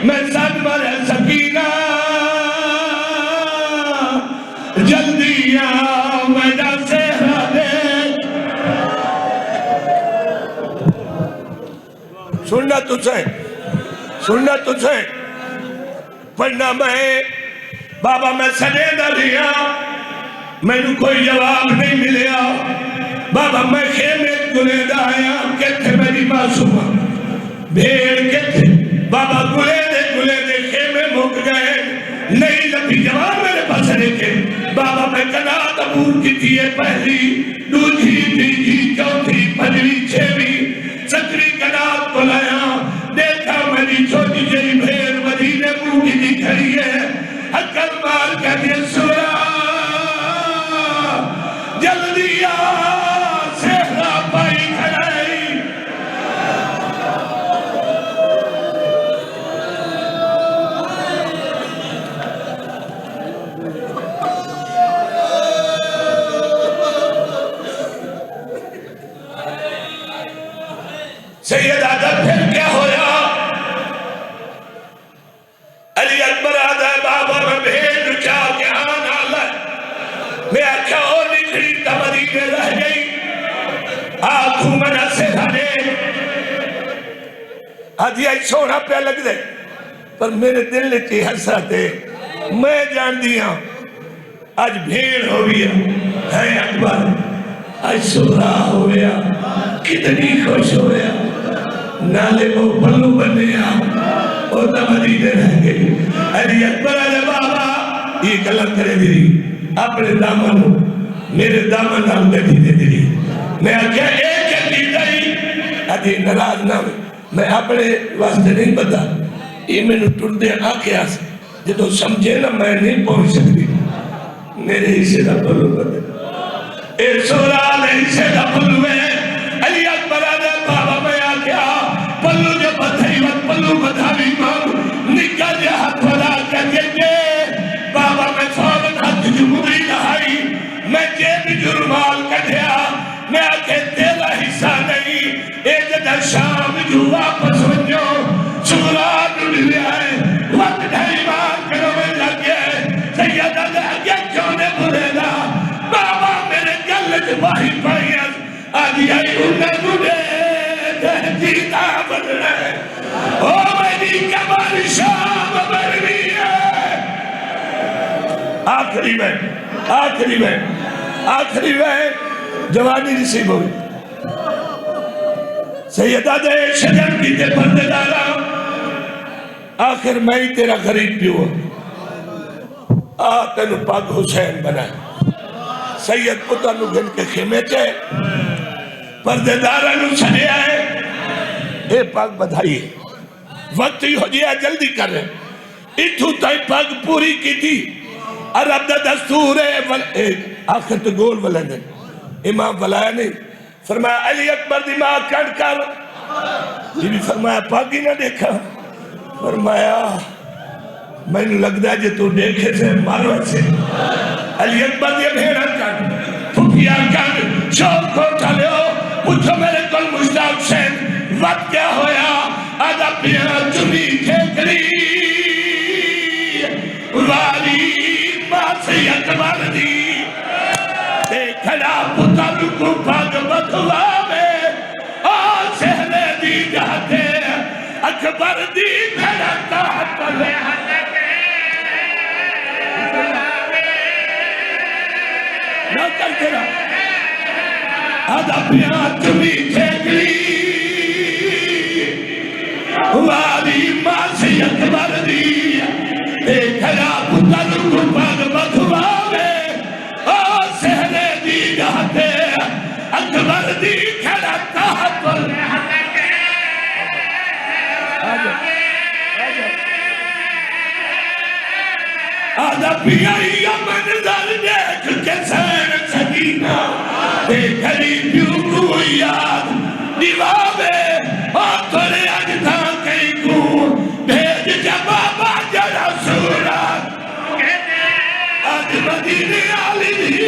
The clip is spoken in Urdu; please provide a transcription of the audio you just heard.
میں سن مرے سکینہ جلدی آ میرا سہرا دے سننا تجھے پڑھنا میں بابا میں سنے نہ لیا میں نے کوئی جواب نہیں ملیا بابا میں خیمے گلے دایا کہتے میری معصومہ بھیڑ کہتے بابا گلے دے خیمے مک گئے نہیں لبھی جواب میرے پاس رکھے بابا میں کنات عبور کی تھی پہلی دوجھی تیجھی چوتھی پنجویں چھویں ستری کنات کو لایا دیکھا میری چھوٹی جی بھیڑ مدینے منہ کی دی کھڑی ہے حکل مار کر دے سورا جلدی آ سہرا پائی کھڑائی سید آدھا پھر کیا ہویا علی اکبر آدھا بابا میں بھیڑ چاہ کے آنا لائے میں آکھا اور نکھڑی تمدینے رہ گئی آنکھوں منا سے دھانے آدھی آئی سونا پہ لگ دے پر میرے دل نے کی حسرت ہے میں جان دیا آج بھیڑ ہو گیا ہے اکبر آج سورا ہو گیا کتنی خوش ہو گیا نالے وہ پلو بنیا اور تمدینے رہ گئی علی اکبر آدھا بابا یہ کلم کرے دی اپنے دامن میرے دامن نام دے دی دی میں آکھا ایک ایک دائی آدھی نراز نام میں اپنے واسطے نہیں بتا یہ میں نے ٹردے آکے آسے جدو سمجھے نا میں نہیں پہنچ سکتی میرے حصے دا پلو بنے اے سورا لے حصے دا پلو ہے علی اکبر آدھا بابا میں آکھا پلو جو بدھائی وقت پلو بدھاوی مانگ نکل جا ہاتھ ودا کر کے بابا میں فوراً ہاتھ جمہوری لہائی میں جیب جرمال کٹھیا میں آکھے تیرا حصہ نہیں ایک در شام جو واپس ونجو سورا ڈھل آئے وقت ڈھائی مار کرو میں لگے سیدہ لگے کیوں نے بھولے بابا میرے گلت باہی پائی آدھی آئی انہیں گھڑے جیتا بن رہے او میری کمال شام برمی ہے آخری میں جوانی نصیب ہوئی سیدہ دے شجر کی تے پردے دارا آخر میں ہی تیرا غریب پیو تینو پاک حسین بنائے سید پتہ نو گھن کے خیمے چے پردے دارا نو چھڑے آئے اے پاک بدھائی وقت ہی ہو جیا جلدی کر رہے اتھو تائی پاک پوری کی تھی عرب دا دستور ہے آخر تو گول ولندے امام ولایا نہیں فرمایا علی اکبر دماغ کٹ کر یہ بھی فرمایا پاکی نہ دیکھا فرمایا میں نے لگ دا جے تو دیکھے سے مارو سے علی اکبر یہ بھیڑا کٹ پھوپیا کٹ شوق کو چلے ہو پوچھو میرے کل مشتاق حسین وقت کیا ہویا آدھا پیا چمی کھیکری والی باسی اکبر دی دیکھنا پتر کو پاک بدوا میں سہلے دی جاتے اکبر دی بھیڑا تحت لے نہ کرتے رہا آدھا پیا چمی کھیکری والی باسی اکبر دی دیکھنا پتر کو پاک بدوا میں سہلے دی جاتے اکبر دی کھڑا تحت آدھا پیائی منظر دیکھ کے سین سکینہ دیکھنی پیو کو یاد دیوابے آتھرے اجتا کئی کو بھیج جبابا جڑا سورات آج مدینے آلی